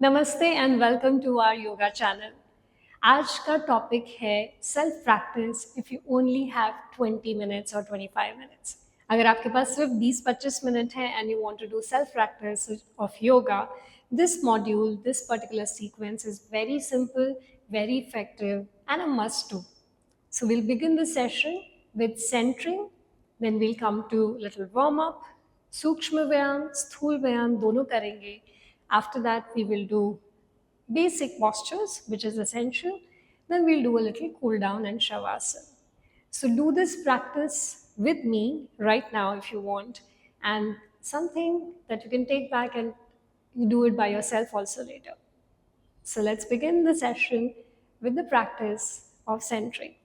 नमस्ते and welcome to our yoga channel. आज का टॉपिक है self practice if you only have 20 minutes और 25 मिनट्स। अगर आपके पास सिर्फ 20-25 मिनट है and you want to do self practice of yoga, this module, this particular sequence is very simple, very effective and a must do. So we'll begin the session with centering, then we'll come to little warm up, Sukshma Vyam, Sthul Vyam, dono karenge. After that, we will do basic postures, which is essential. Then we'll do a little cool down and Shavasana. So do this practice with me right now if you want, and something that you can take back and you do it by yourself also later. So let's begin the session with the practice of centering.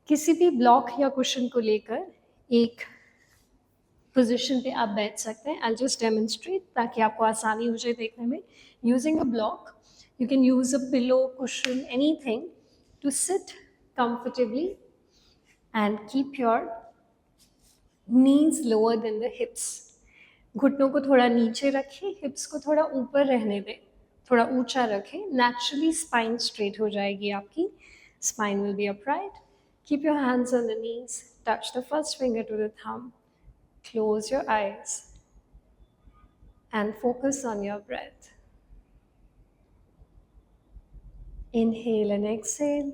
किसी भी block या cushion को लेकर एक position पे आप बैठ सकते हैं. I'll just demonstrate ताकि आपको आसानी हो जाए देखने में. Using a block, you can use a pillow, cushion, anything to sit comfortably and keep your knees lower than the hips. घुटनों को थोड़ा नीचे रखें, hips को थोड़ा ऊपर रहने दें, थोड़ा ऊंचा रखें. Naturally spine straight हो जाएगी आपकी. Spine will be upright. Keep your hands on the knees, touch the first finger to the thumb, close your eyes, and focus on your breath. Inhale and exhale.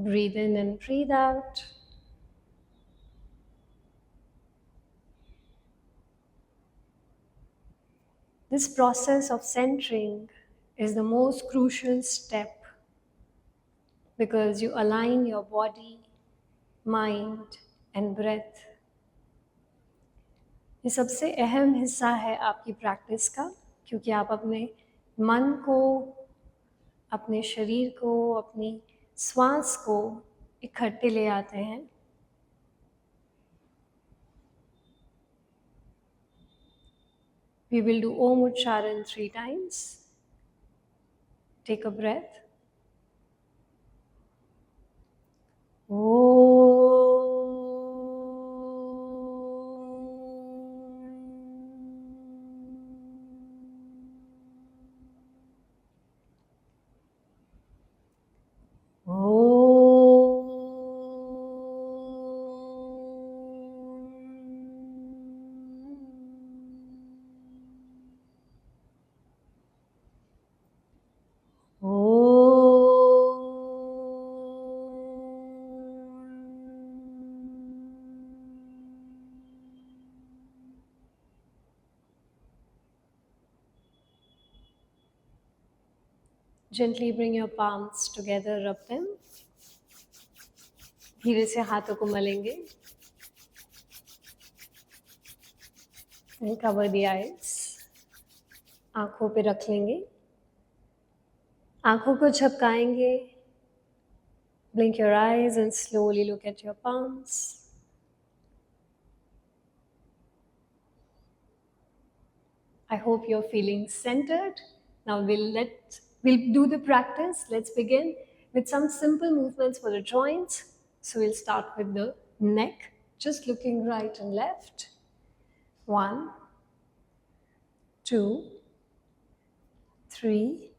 Breathe in and breathe out. This process of centering is the most crucial step because you align your body, mind, and breath. ये सबसे अहम हिस्सा है आपकी practice का, क्योंकि आप अपने मन को, अपने शरीर को, अपनी श्वास को इकट्ठे ले आते हैं. We will do Om Ucharan 3 times. Take a breath. Gently bring your palms together, rub them. धीरे से हाथों को मलेंगे. And cover the eyes. आंखों पे रख लेंगे. आंखों को झपकाएंगे. Blink your eyes and slowly look at your palms. I hope you're feeling centered. Now we'll do the practice. Let's begin with some simple movements for the joints. So we'll start with the neck, just looking right and left. 1, 2, 3.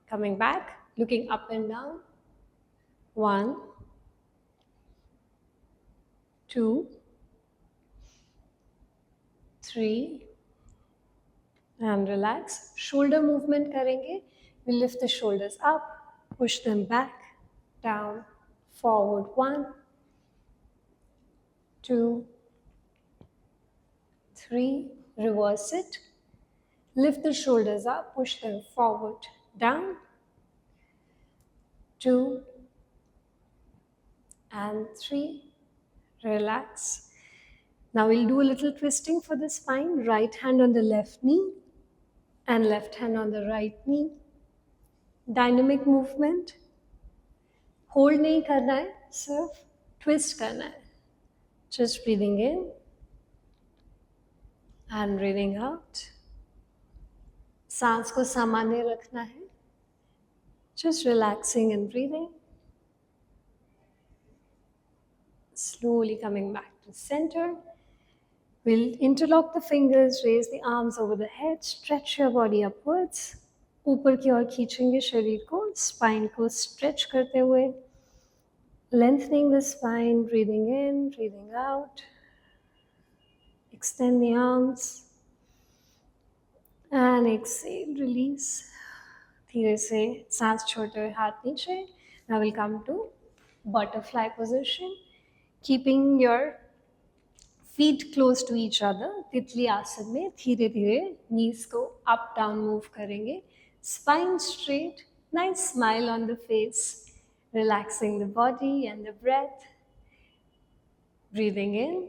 Coming back, looking up and down. 1, 2, 3. And relax. Shoulder movement करेंगे. We'll lift the shoulders up, push them back, down, forward. 1, 2, 3. Reverse it. Lift the shoulders up, push them forward, down, 2, and 3. Relax. Now we'll do a little twisting for the spine. Right hand on the left knee and left hand on the right knee. Dynamic movement. Hold नहीं करना है, सिर्फ twist करना है. Just breathing in and breathing out. सांस को सामान्य रखना है. Just relaxing and breathing. Slowly coming back to center. We'll interlock the fingers, raise the arms over the head, stretch your body upwards. ऊपर की ओर खींचेंगे शरीर को, स्पाइन को स्ट्रेच करते हुए. Lengthening the spine, breathing in, breathing out. Extend the arms. And exhale, release. धीरे से सांस छोड़ते हुए हाथ नीचे. Now we'll come to butterfly position. Keeping your feet close to each other. तितली आसन में धीरे धीरे knees को up down move करेंगे. Spine straight. Nice smile on the face. Relaxing the body and the breath. Breathing in.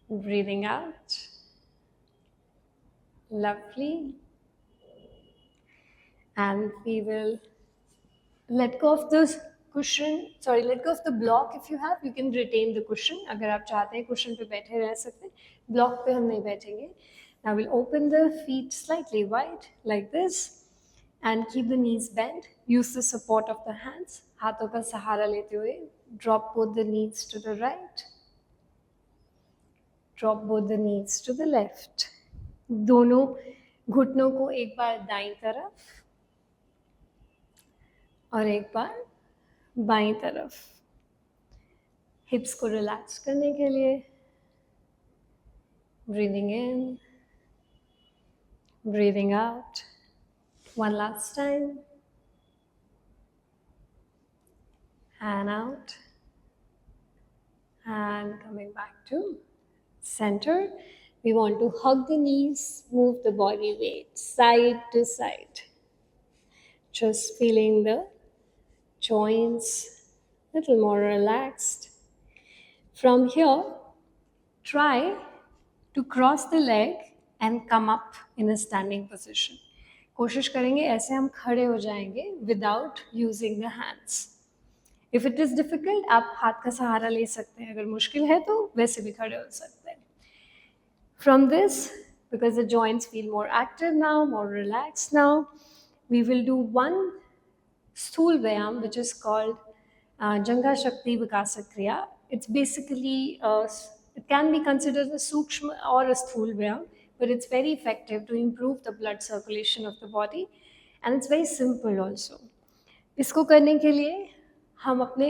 Breathing out. Lovely. And we will let go of the cushion, let go of the block if you have. You can retain the cushion. अगर आप चाहते हैं cushion पे बैठे रह सकते हैं. Block पे हम नहीं बैठेंगे. Now we'll open the feet slightly wide like this and keep the knees bent. Use the support of the hands. हाथों का सहारा लेते हुए drop both the knees to the right. Drop both the knees to the left. दोनों घुटनों को एक बार दाईं तरफ और एक बार बाईं तरफ. हिप्स को रिलैक्स करने के लिए breathing in, breathing out. One last time. And out. And coming back to center. We want to hug the knees, move the body weight side to side. Just feeling the joints a little more relaxed. From here, try to cross the leg and come up in a standing position. कोशिश करेंगे ऐसे हम खड़े हो जाएंगे without using the hands. If it is difficult, आप हाथ का सहारा ले सकते हैं. अगर मुश्किल है तो वैसे भी खड़े हो सकते हैं. From this, because the joints feel more active now, more relaxed now, we will do one Sthul Vyayam, which is called Janga Shakti Vikasa Kriya. It's basically, it can be considered a Sukshma or a Sthul Vyayam, but it's very effective to improve the blood circulation of the body. And it's very simple also. इसको करने के लिए हम अपने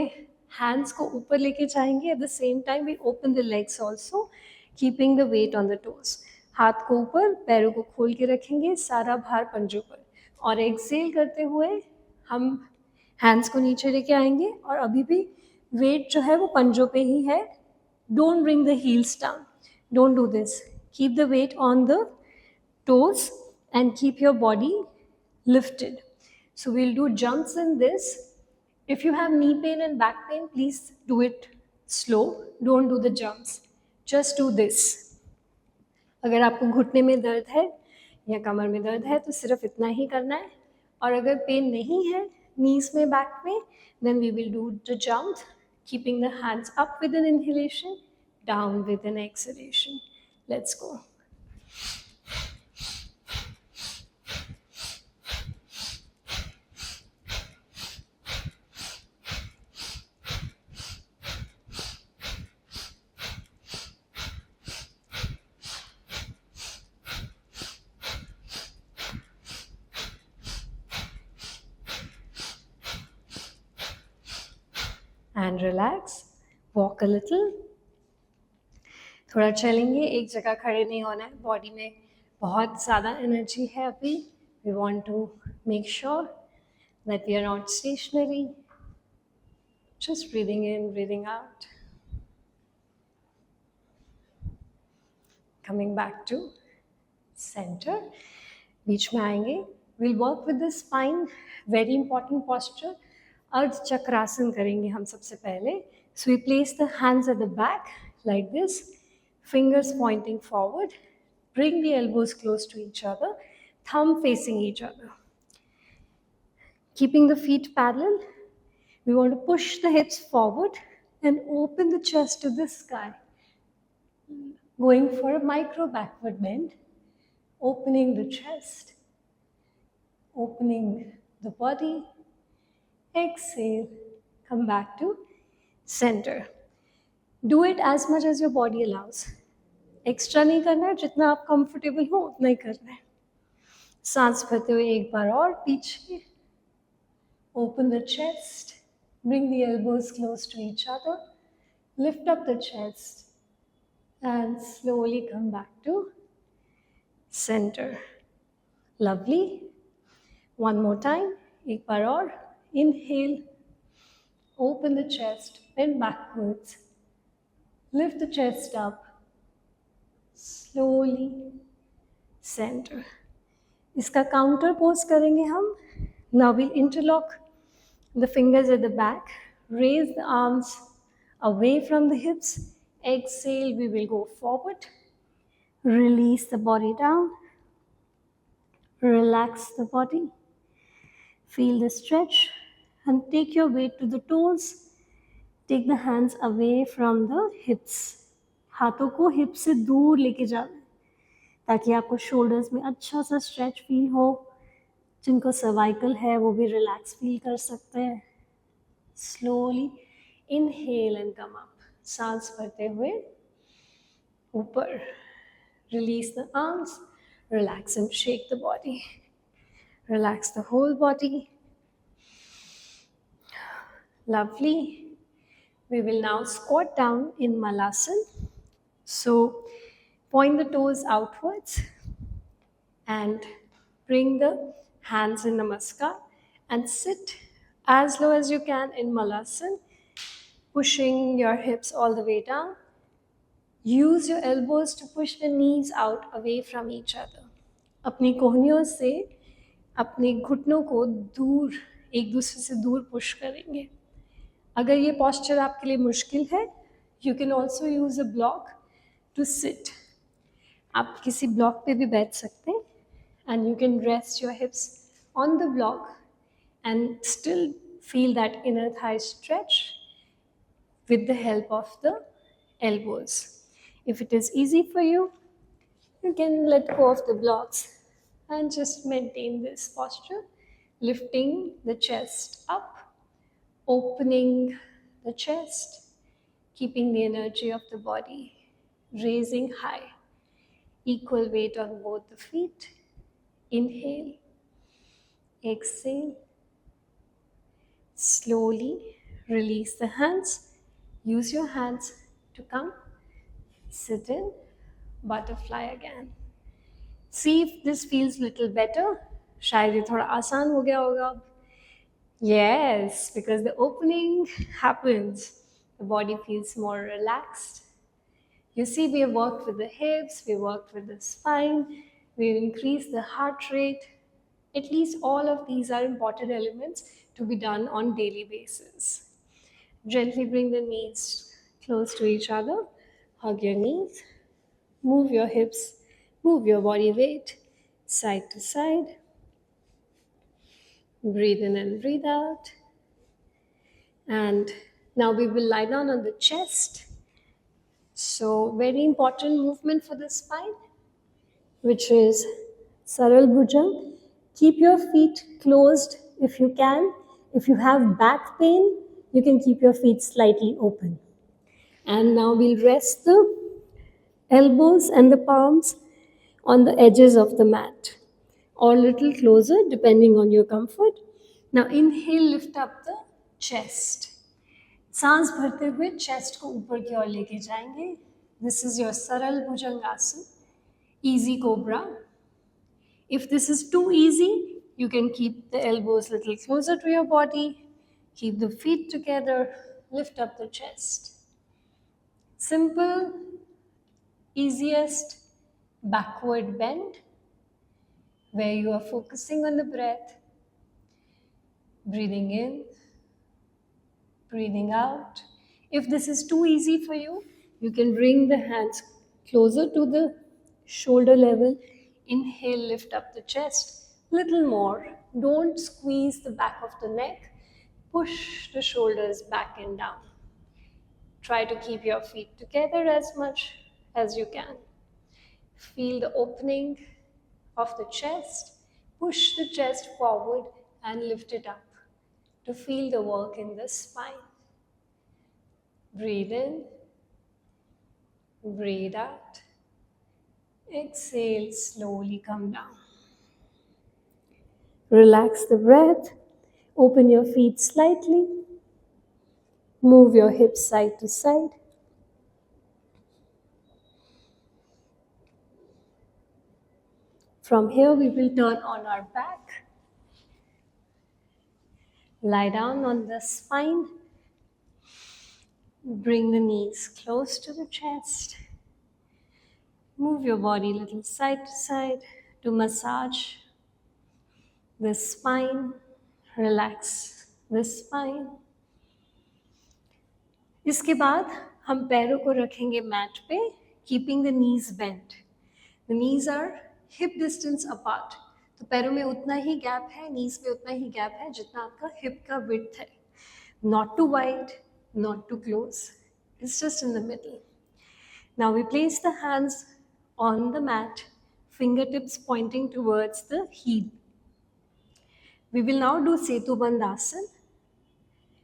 hands को ऊपर लेके जाएंगे. At the same time, we open the legs also, keeping the weight on the toes. हाथ को ऊपर, पैरों को खोल के रखेंगे, सारा भार पंजों पर. और एक्सेल करते हुए हम hands को नीचे लेके आएंगे और अभी भी weight जो है वो पंजों पे ही है. Don't bring the heels down. Don't do this. Keep the weight on the toes and keep your body lifted. So we'll do jumps in this. If you have knee pain and back pain, please do it slow. Don't do the jumps. Just do this. अगर आपको घुटने में दर्द है या कमर में दर्द है तो सिर्फ इतना ही करना है. और अगर पेन नहीं है knees में, back में, then we will do the jump, keeping the hands up with an inhalation, down with an exhalation. Let's go. And relax. Walk a little. थोड़ा चलेंगे, एक जगह खड़े नहीं होना है. बॉडी में बहुत ज़्यादा एनर्जी है अभी. We want to make sure that we are not stationary. Just breathing in, breathing out. Coming back to center. बीच में आएंगे. We'll work with the spine. Very important posture. अर्ध चक्रासन करेंगे हम सबसे पहले. So we place the hands at the back like this, fingers pointing forward. Bring the elbows close to each other, thumb facing each other. Keeping the feet parallel, we want to push the hips forward and open the chest to the sky. Going for a micro backward bend, opening the chest, opening the body. Exhale, come back to center. Do it as much as your body allows. Extra नहीं करना है, जितना आप comfortable हो उतना ही करना है. सांस भरते हुए एक बार और पीछे. Open the chest, bring the elbows close to each other, lift up the chest, and slowly come back to center. Lovely. One more time. एक बार और. Inhale, open the chest, bend backwards, lift the chest up, slowly center. इसका counter pose करेंगे हम. Now we'll interlock the fingers at the back, raise the arms away from the hips. Exhale, we will go forward. Release the body down. Relax the body. Feel the stretch and take your weight to the toes. Take the hands away from the hips. हाथों को hip से दूर लेके जाना है ताकि आपको shoulders में अच्छा सा स्ट्रेच फील हो. जिनको सर्वाइकल है वो भी रिलैक्स फील कर सकते हैं. Slowly inhale and come up. सांस भरते हुए ऊपर. Release the arms. Relax and shake the body. Relax the whole body. Lovely. We will now squat down in Malasana. So point the toes outwards and bring the hands in Namaskar and sit as low as you can in Malasana, pushing your hips all the way down. Use your elbows to push the knees out away from each other. अपनी कोहनियों से अपने घुटनों को दूर, एक दूसरे से दूर पुश करेंगे. अगर ये पॉस्चर आपके लिए मुश्किल है, you can also use a block to sit. आप किसी ब्लॉक पे भी बैठ सकते हैं and you can rest your hips on the block and still feel that inner thigh stretch with the help of the elbows. If it is easy for you, you can let go of the blocks and just maintain this posture, lifting the chest up, opening the chest, keeping the energy of the body, raising high, equal weight on both the feet. Inhale, exhale, slowly release the hands. Use your hands to come, sit in, butterfly again. See if this feels little better. शायद ये थोड़ा आसान हो गया होगा. Yes, because the opening happens, the body feels more relaxed. You see, we have worked with the hips, we worked with the spine, we've increased the heart rate. At least all of these are important elements to be done on daily basis. Gently bring the knees close to each other. Hug your knees. Move your hips. Move your body weight side to side. Breathe in and breathe out. And now we will lie down on the chest. So very important movement for the spine, which is Saral Bhujang. Keep your feet closed if you can. If you have back pain, you can keep your feet slightly open. And now we'll rest the elbows and the palms on the edges of the mat or a little closer depending on your comfort. Now inhale, lift up the chest. सांस भरते हुए chest को ऊपर की ओर लेके जाएंगे. This is your Saral Bhujangasana, easy cobra. If this is too easy, you can keep the elbows a little closer to your body. Keep the feet together, lift up the chest. Simple, easiest backward bend where you are focusing on the breath, breathing in, breathing out. If this is too easy for you, you can bring the hands closer to the shoulder level. Inhale, lift up the chest, little more. Don't squeeze the back of the neck. Push the shoulders back and down. Try to keep your feet together as much as you can. Feel the opening of the chest. Push the chest forward and lift it up to feel the work in the spine. Breathe in, Breathe out. Exhale, slowly come down. Relax the breath. Open your feet slightly. Move your hips side to side. From here, we will turn on our back. Lie down on the spine. Bring the knees close to the chest. Move your body a little side to side to massage the spine. Relax the spine. इसके बाद हम पैरों को रखेंगे mat पे, keeping the knees bent. The knees are hip distance apart. तो पैरों में उतना ही गैप है, नीज में उतना ही गैप है जितना आपका हिप का विड्थ है. Not too wide, not too close. It's just in the middle. Now we place the hands on the mat, fingertips pointing towards the heel. We will now do Setu Bandhasan.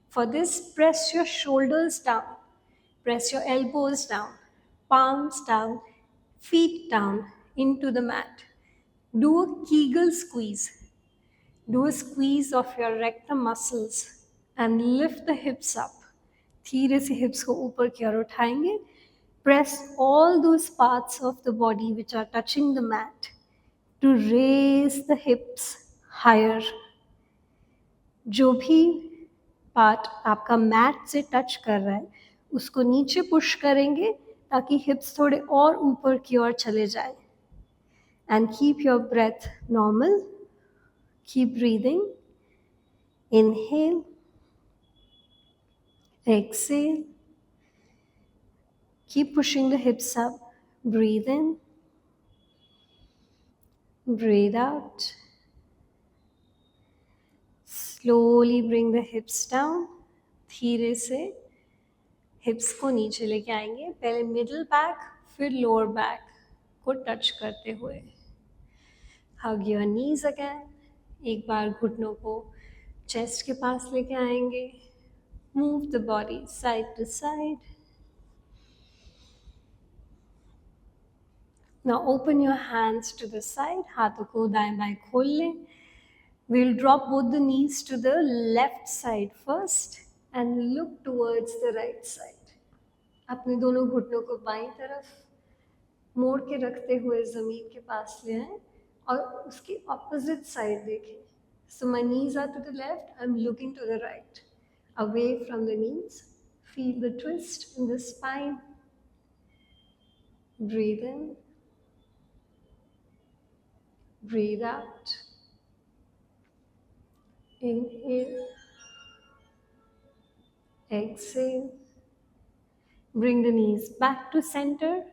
For this, press your shoulders down, press your elbows down, palms down, feet down into the mat. Do a Kegel squeeze. Do a squeeze of your rectum muscles and lift the hips up. धीरे से hips को ऊपर की ओर उठाएंगे. Press all those parts of the body which are touching the mat to raise the hips higher. जो भी part आपका mat से टच कर रहा है उसको नीचे पुश करेंगे ताकि हिप्स थोड़े और ऊपर की ओर चले जाए. And keep your breath normal. Keep breathing. Inhale, exhale. Keep pushing the hips up. Breathe in, breathe out. Slowly bring the hips down. धीरे से हिप्स को नीचे लेके आएंगे. पहले मिडिल बैक फिर लोअर बैक को टच करते हुए. Hug your knees again. एक बार घुटनों को चेस्ट के पास लेके आएंगे. Move the body side to side. Now open your hands to the side. हाथों को दाएं बाएं खोल लें. We'll drop both the knees to the left side first and look towards the right side. अपने दोनों घुटनों को बाईं तरफ मोड़ के रखते हुए ज़मीन के पास ले आएं और उसकी opposite side देखें. So my knees are to the left, I'm looking to the right. Away from the knees, feel the twist in the spine. Breathe in, breathe out. Inhale, exhale. Bring the knees back to center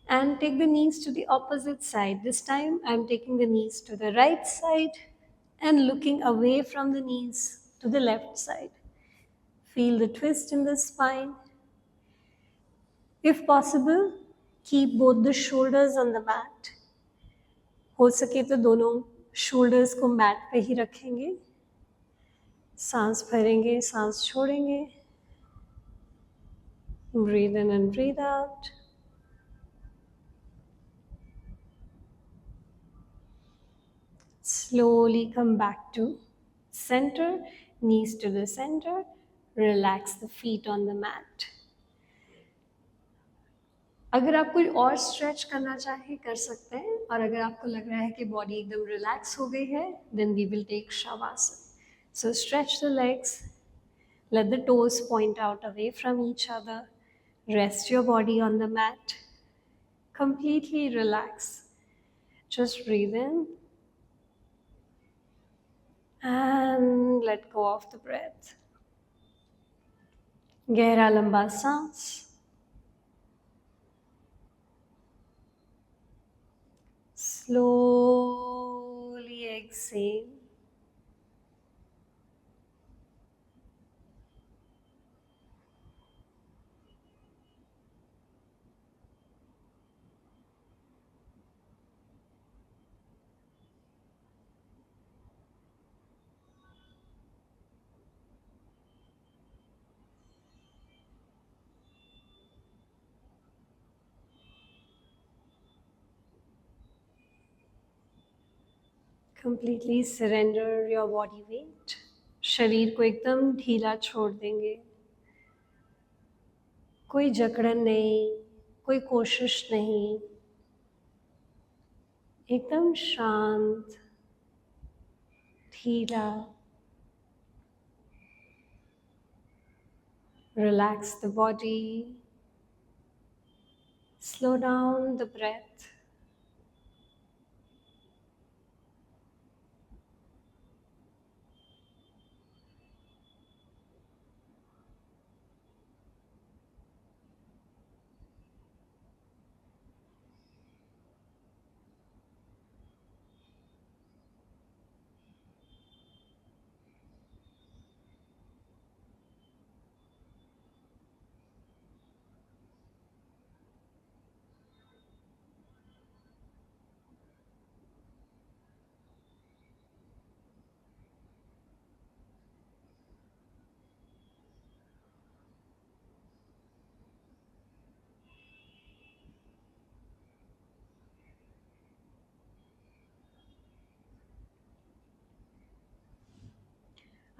and take the knees to the opposite side. This time I'm taking the knees to the right side and looking away from the knees to the left side. Feel the twist in the spine. If possible, keep both the shoulders on the mat. हो सके तो दोनों shoulders को mat पे ही रखेंगे. सांस भरेंगे, सांस छोड़ेंगे. Breathe in and breathe out. Slowly come back to center, knees to the center. Relax the feet on the mat. अगर आप कोई और स्ट्रेच करना चाहे कर सकते हैं, और अगर आपको लग रहा है कि बॉडी एकदम रिलैक्स हो गई है, then we will take Shavasana. So stretch the legs, let the toes point out away from each other, rest your body on the mat, completely relax. Just breathe in and let go of the breath. गहरा लंबा सांस. Slowly exhale. Completely surrender your body weight. शरीर को एकदम ढीला छोड़ देंगे. कोई जकड़न नहीं, कोई कोशिश नहीं. एकदम शांत, ढीला. Relax the body. Slow down the breath.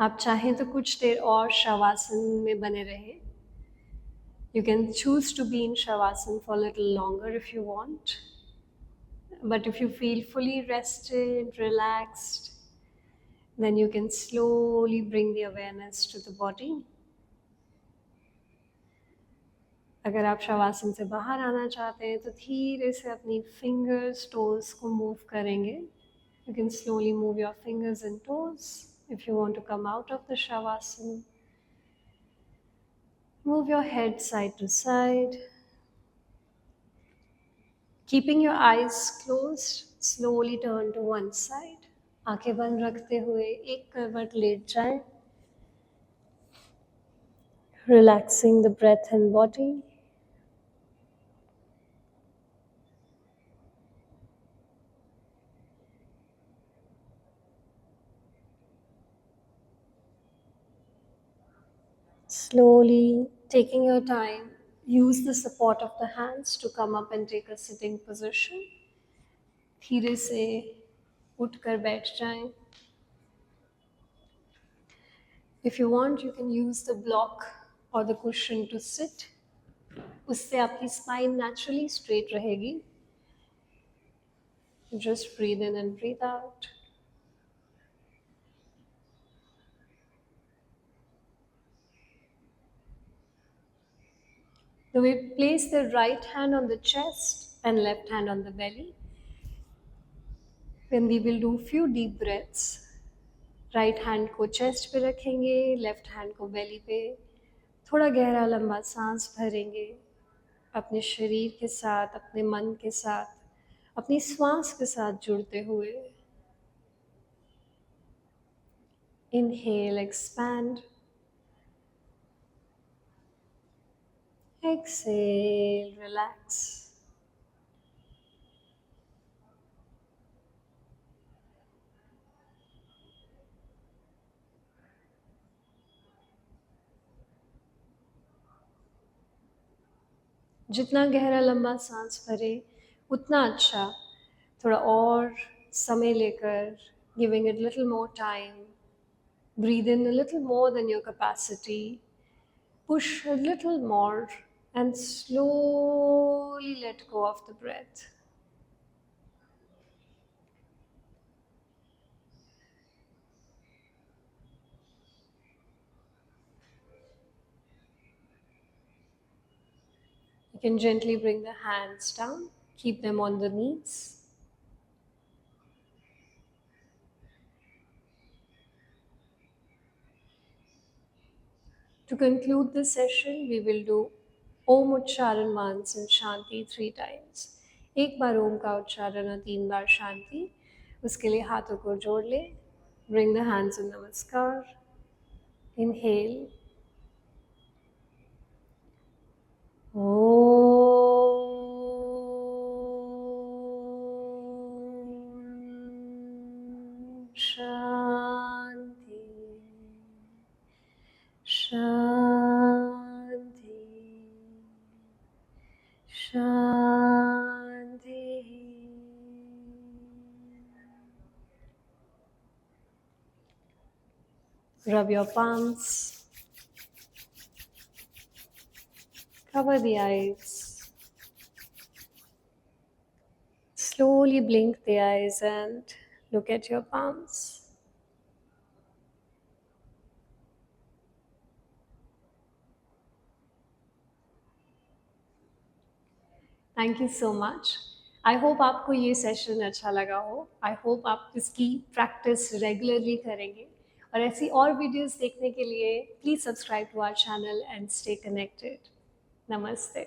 आप चाहें तो कुछ देर और शवासन में बने रहें. You can choose to be in Shavasana for a little longer if you want. But if you feel fully rested, relaxed, then you can slowly bring the awareness to the body. अगर आप शवासन से बाहर आना चाहते हैं तो धीरे से अपनी फिंगर्स, टोज को मूव करेंगे. You can slowly move your fingers and toes. If you want to come out of the Shavasana, move your head side to side. Keeping your eyes closed, slowly turn to one side. आंखें बंद रखते हुए एक करवट late जाएं. Relaxing the breath and body. Slowly taking your time, use the support of the hands to come up and take a sitting position. धीरे से उठकर बैठ जाएं. If you want, you can use the block or the cushion to sit. उससे आपकी spine naturally straight रहेगी. Just breathe in and breathe out. Now we place the right hand on the chest and left hand on the belly. Then we will do few deep breaths. Right hand को chest पे रखेंगे, left hand को बेली पे. थोड़ा गहरा लंबा सांस भरेंगे. अपने शरीर के साथ, अपने मन के साथ, अपनी श्वास के साथ जुड़ते हुए. Inhale, expand. Exhale, relax. जितना गहरा लंबा सांस भरे उतना अच्छा. थोड़ा और समय लेकर, giving it little more time. Breathe in a little more than your capacity. Push a little more and slowly let go of the breath. You can gently bring the hands down, keep them on the knees. To conclude this session, we will do Om Ucharan Mans and Shanti 3 times. एक बार ओम का उच्चारण और 3 बार शांति. उसके लिए हाथों को जोड़ ले. Bring the hands in Namaskar. Inhale. Om Shanti. Shanti. Shanti. Rub your palms. Cover the eyes. Slowly blink the eyes and look at your palms. Thank you so much. I hope आपको ये session अच्छा लगा हो। I hope आप इसकी practice regularly करेंगे और ऐसी और वीडियोस देखने के लिए please subscribe to our channel and stay connected. नमस्ते।